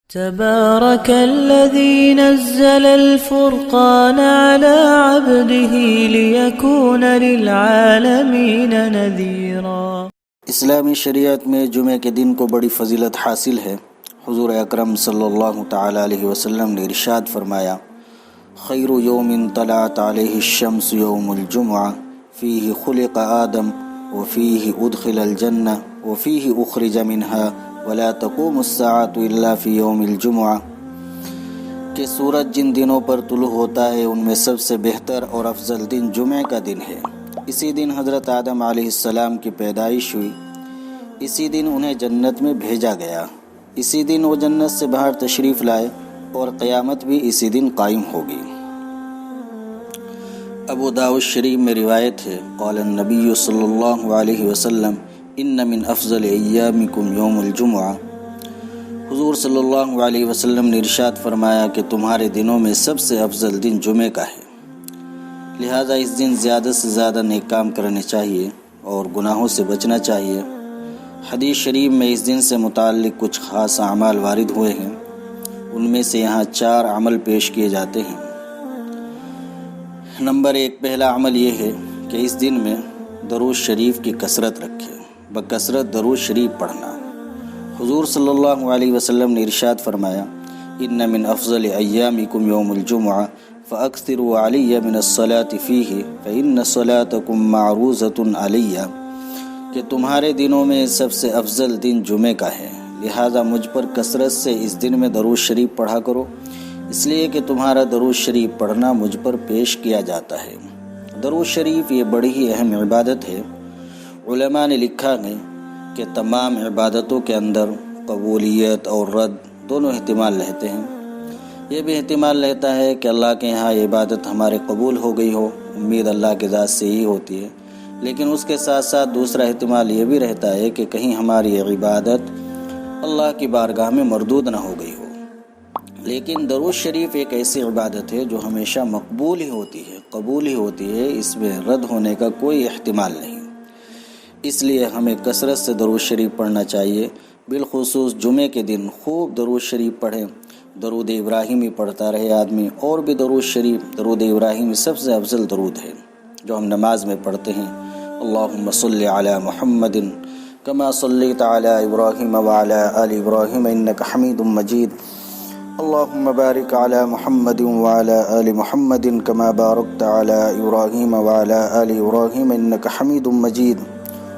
تبارك الذي نزل الفرقان على عبده ليكون للعالمين نذيرا۔ اسلامی شریعت میں جمعہ کے دن کو بڑی فضیلت حاصل ہے۔ حضور اکرم صلی اللہ تعالی علیہ وسلم نے ارشاد فرمایا، خیر یوم طلعت علیہ الشمس یوم الجمعہ فیہ خلق آدم وفیہ ادخل الجنہ وفیہ اخرج منہا ولا تقوم الساعۃ الا فی یوم الجمعہ، کہ سورج جن دنوں پر طلوع ہوتا ہے ان میں سب سے بہتر اور افضل دن جمعہ کا دن ہے۔ اسی دن حضرت آدم علیہ السلام کی پیدائش ہوئی، اسی دن انہیں جنت میں بھیجا گیا، اسی دن وہ جنت سے باہر تشریف لائے اور قیامت بھی اسی دن قائم ہوگی۔ ابو داؤد شریف میں روایت ہے، قال النبی صلی اللہ علیہ وسلم ان من افضل ایامکم یوم الجمعہ، حضور صلی اللہ علیہ وسلم نے ارشاد فرمایا کہ تمہارے دنوں میں سب سے افضل دن جمعہ کا ہے، لہذا اس دن زیادہ سے زیادہ نیک کام کرنے چاہیے اور گناہوں سے بچنا چاہیے۔ حدیث شریف میں اس دن سے متعلق کچھ خاص اعمال وارد ہوئے ہیں، ان میں سے یہاں 4 عمل پیش کیے جاتے ہیں۔ نمبر 1، پہلا عمل یہ ہے کہ اس دن میں درود شریف کی کثرت رکھے، بکثرت درود شریف پڑھنا۔ حضور صلی اللہ علیہ وسلم نے ارشاد فرمایا، ان من افضل ایامکم یوم الجمعہ فاکثروا علی من الصلاۃ فیہ فان صلاتکم معروضۃ علی، کہ تمہارے دنوں میں سب سے افضل دن جمعہ کا ہے، لہذا مجھ پر کثرت سے اس دن میں درود شریف پڑھا کرو، اس لیے کہ تمہارا درود شریف پڑھنا مجھ پر پیش کیا جاتا ہے۔ درود شریف یہ بڑی ہی اہم عبادت ہے۔ علماء نے لکھا ہے کہ تمام عبادتوں کے اندر قبولیت اور رد دونوں احتمال رہتے ہیں۔ یہ بھی احتمال رہتا ہے کہ اللہ کے ہاں یہ عبادت ہمارے قبول ہو گئی ہو، امید اللہ کے ذات سے ہی ہوتی ہے، لیکن اس کے ساتھ ساتھ دوسرا احتمال یہ بھی رہتا ہے کہ کہیں ہماری یہ عبادت اللہ کی بارگاہ میں مردود نہ ہو گئی ہو۔ لیکن درود شریف ایک ایسی عبادت ہے جو ہمیشہ مقبول ہی ہوتی ہے، قبول ہی ہوتی ہے، اس میں رد ہونے کا کوئی احتمال نہیں۔ اس لیے ہمیں کثرت سے درود شریف پڑھنا چاہیے، بالخصوص جمعے کے دن خوب درود شریف پڑھیں۔ درود ابراہیمی پڑھتا رہے آدمی، اور بھی درود شریف، درود ابراہیمی سب سے افضل درود ہے جو ہم نماز میں پڑھتے ہیں۔ اللہم صلی علی محمد کما صلیت علی ابراہیم وعلی آل ابراہیم انک حمید مجید، اللہم بارک علی محمد وعلی آل محمد کما بارکت علی ابراہیم وعلی آل ابراہیم انک حمید مجید۔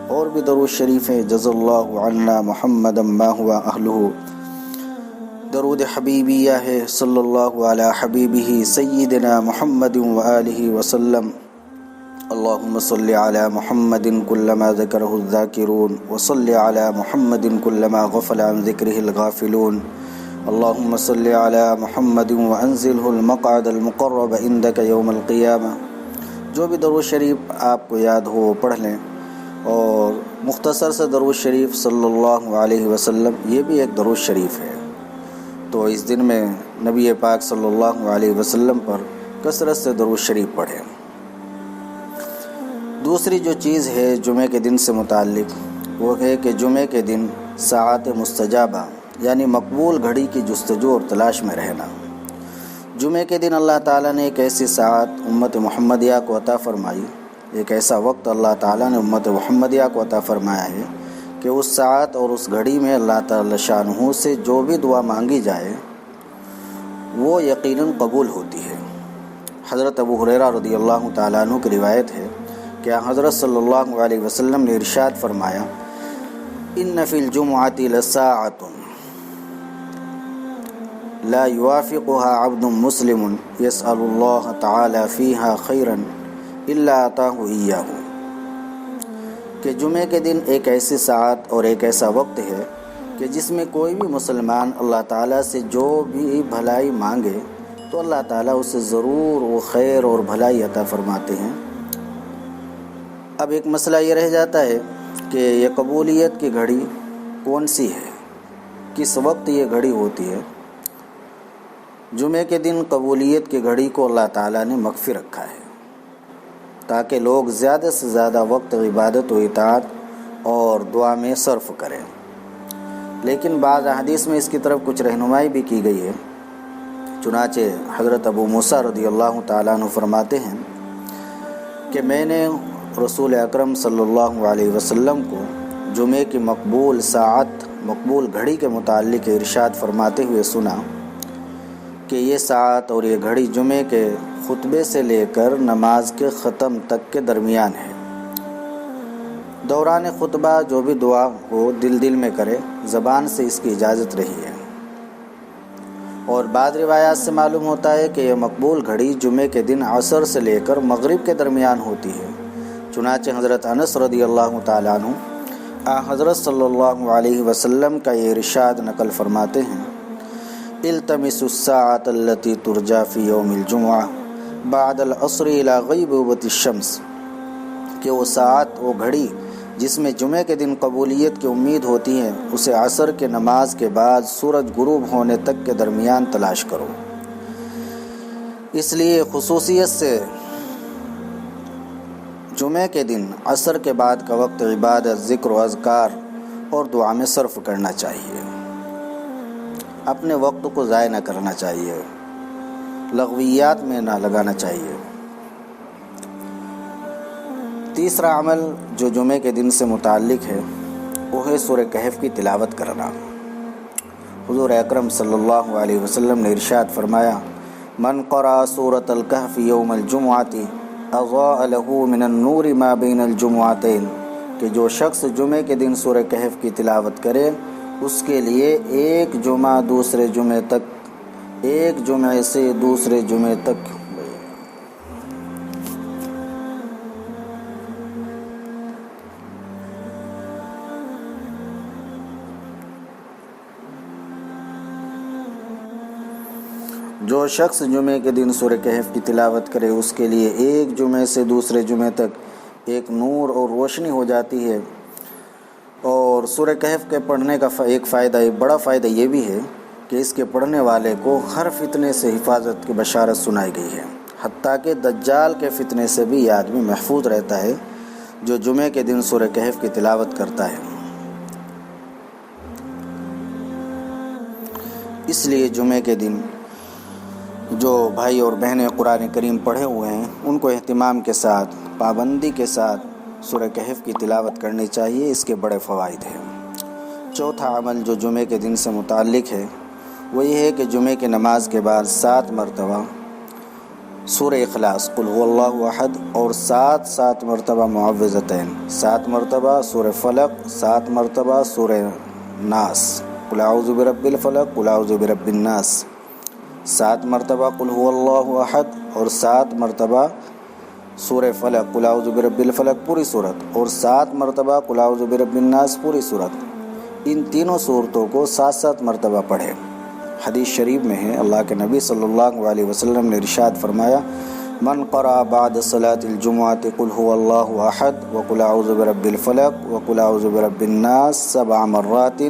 اور بھی درود شریف ہیں، جزا اللہ عنا محمدا ما هو اہلہ، درود حبیبیہ ہے، صلی اللہ علی حبیبہ سیدنا محمد وآلہ وسلم، اللہم صلی علی محمد کلما ذکرہ الذاکرون وصلی علی محمد کلما غفل عن ذکرہ الغافلون، اللہم صلی علی محمد وانزلہ المقعد المقرب عندک یوم القیامہ۔ جو بھی درود شریف آپ کو یاد ہو وہ پڑھ لیں، اور مختصر سے درود شریف صلی اللہ علیہ وسلم یہ بھی ایک درود شریف ہے، تو اس دن میں نبی پاک صلی اللہ علیہ وسلم پر کثرت سے درود شریف پڑھیں۔ دوسری جو چیز ہے جمعے کے دن سے متعلق، وہ ہے کہ جمعے کے دن ساعات مستجابہ یعنی مقبول گھڑی کی جستجو اور تلاش میں رہنا۔ جمعے کے دن اللہ تعالیٰ نے ایک ایسی ساعت امت محمدیہ کو عطا فرمائی، ایک ایسا وقت اللہ تعالیٰ نے امت محمدیہ کو عطا فرمایا ہے کہ اس ساعت اور اس گھڑی میں اللہ تعالی شانہ سے جو بھی دعا مانگی جائے وہ یقیناً قبول ہوتی ہے۔ حضرت ابو ہریرہ رضی اللہ تعالیٰ عنہ کی روایت ہے کہ حضرت صلی اللہ علیہ وسلم نے ارشاد فرمایا، ان فی الجمعۃ لساعۃ لا یوافقها عبد مسلم یسأل اللہ تعالی فیہا خیرا الا اعطاہ ایاہ، کہ جمعے کے دن ایک ایسی ساعت اور ایک ایسا وقت ہے کہ جس میں کوئی بھی مسلمان اللہ تعالیٰ سے جو بھی بھلائی مانگے تو اللہ تعالیٰ اسے ضرور وہ خیر اور بھلائی عطا فرماتے ہیں۔ اب ایک مسئلہ یہ رہ جاتا ہے کہ یہ قبولیت کی گھڑی کون سی ہے، کس وقت یہ گھڑی ہوتی ہے؟ جمعے کے دن قبولیت کی گھڑی کو اللہ تعالیٰ نے مخفی رکھا ہے تاکہ لوگ زیادہ سے زیادہ وقت عبادت و اطاعت اور دعا میں صرف کریں۔ لیکن بعض احادیث میں اس کی طرف کچھ رہنمائی بھی کی گئی ہے۔ چنانچہ حضرت ابو موسیٰ رضی اللہ تعالیٰ عنہ فرماتے ہیں کہ میں نے رسول اکرم صلی اللہ علیہ وسلم کو جمعے کی مقبول ساعت، مقبول گھڑی کے متعلق ارشاد فرماتے ہوئے سنا کہ یہ ساعت اور یہ گھڑی جمعے کے خطبے سے لے کر نماز کے ختم تک کے درمیان ہے۔ دوران خطبہ جو بھی دعا ہو دل میں کرے، زبان سے اس کی اجازت رہی ہے۔ اور بعض روایات سے معلوم ہوتا ہے کہ یہ مقبول گھڑی جمعے کے دن عصر سے لے کر مغرب کے درمیان ہوتی ہے۔ چنانچہ حضرت انس رضی اللہ تعالیٰ عنہ حضرت صلی اللہ علیہ وسلم کا یہ ارشاد نقل فرماتے ہیں: التمسوا الساعة التي ترجى في يوم الجمعة بعد العصر الى غیبوبة الشمس، کہ وہ ساعت، وہ گھڑی جس میں جمعے کے دن قبولیت کی امید ہوتی ہے، اسے عصر کے نماز کے بعد سورج غروب ہونے تک کے درمیان تلاش کرو۔ اس لیے خصوصیت سے جمعے کے دن عصر کے بعد کا وقت عبادت، ذکر و اذکار اور دعا میں صرف کرنا چاہیے۔ اپنے وقت کو ضائع نہ کرنا چاہیے، لغویات میں نہ لگانا چاہیے۔ تیسرا عمل جو جمعے کے دن سے متعلق ہے وہ ہے سورہ کہف کی تلاوت کرنا۔ حضور اکرم صلی اللہ علیہ وسلم نے ارشاد فرمایا: من قرأ سورة الکہف یوم الجمعۃ اضاء له من النور ما بین الجمعتین، کہ جو شخص جمعے کے دن سورہ کہف کی تلاوت کرے اس کے لیے ایک جمعہ دوسرے جمعے تک، ایک جمعے سے دوسرے جمعے تک جو شخص جمعے کے دن سورہ کہف کی تلاوت کرے اس کے لیے ایک جمعے سے دوسرے جمعے تک ایک نور اور روشنی ہو جاتی ہے۔ اور سورہ کہف کے پڑھنے کا ایک بڑا فائدہ یہ بھی ہے کہ اس کے پڑھنے والے کو ہر فتنے سے حفاظت کی بشارت سنائی گئی ہے، حتیٰ کہ دجال کے فتنے سے بھی یہ آدمی محفوظ رہتا ہے جو جمعے کے دن سورہ کہف کی تلاوت کرتا ہے۔ اس لیے جمعے کے دن جو بھائی اور بہنیں قرآن کریم پڑھے ہوئے ہیں ان کو اہتمام کے ساتھ، پابندی کے ساتھ سورہ کہف کی تلاوت کرنی چاہیے، اس کے بڑے فوائد ہیں۔ چوتھا عمل جو جمعے کے دن سے متعلق ہے وہ یہ ہے کہ جمعے کی نماز کے بعد 7 مرتبہ سورہ اخلاص، قل هو اللہ احد، اور 7 مرتبہ معوذتین، 7 مرتبہ سورہ فلق، 7 مرتبہ سورہ ناس، قل اعوذ برب الفلق، قل اعوذ برب الناس، 7 مرتبہ قل هو اللہ احد، اور 7 مرتبہ سورہ فلق، قل اعوذ برب الفلق پوری صورت، اور 7 مرتبہ قل اعوذ برب الناس پوری صورت۔ ان تینوں صورتوں کو 7 مرتبہ پڑھیں۔ حدیث شریف میں ہے، اللہ کے نبی صلی اللہ علیہ وسلم نے ارشاد فرمایا: من قرأ بعد صلاة الجمعة قل هو اللہ احد وقل اعوذ برب الفلق وقل اعوذ برب الناس 7 مرات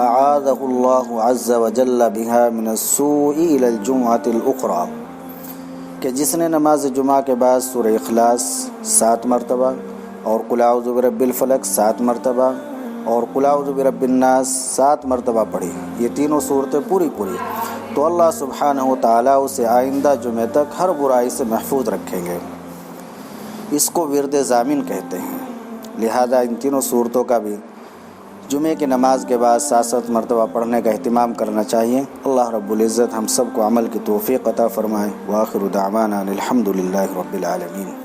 اعاذہ اللہ عز وجل بها من السوء الى الجمعة الاخرى، کہ جس نے نماز جمعہ کے بعد سورہ اخلاص 7 مرتبہ اور قل اعوذ برب الفلق 7 مرتبہ اور قل اعوذ برب الناس 7 مرتبہ پڑھی، یہ تینوں صورتیں پوری تو اللہ سبحانہ و تعالیٰ اسے آئندہ جمعے تک ہر برائی سے محفوظ رکھیں گے۔ اس کو ورد ضامن کہتے ہیں۔ لہذا ان تینوں صورتوں کا بھی جمعے کی نماز کے بعد 7 مرتبہ پڑھنے کا اہتمام کرنا چاہیے۔ اللہ رب العزت ہم سب کو عمل کی توفیق عطا فرمائے۔ وآخر دعوانا الحمد للہ رب العالمین۔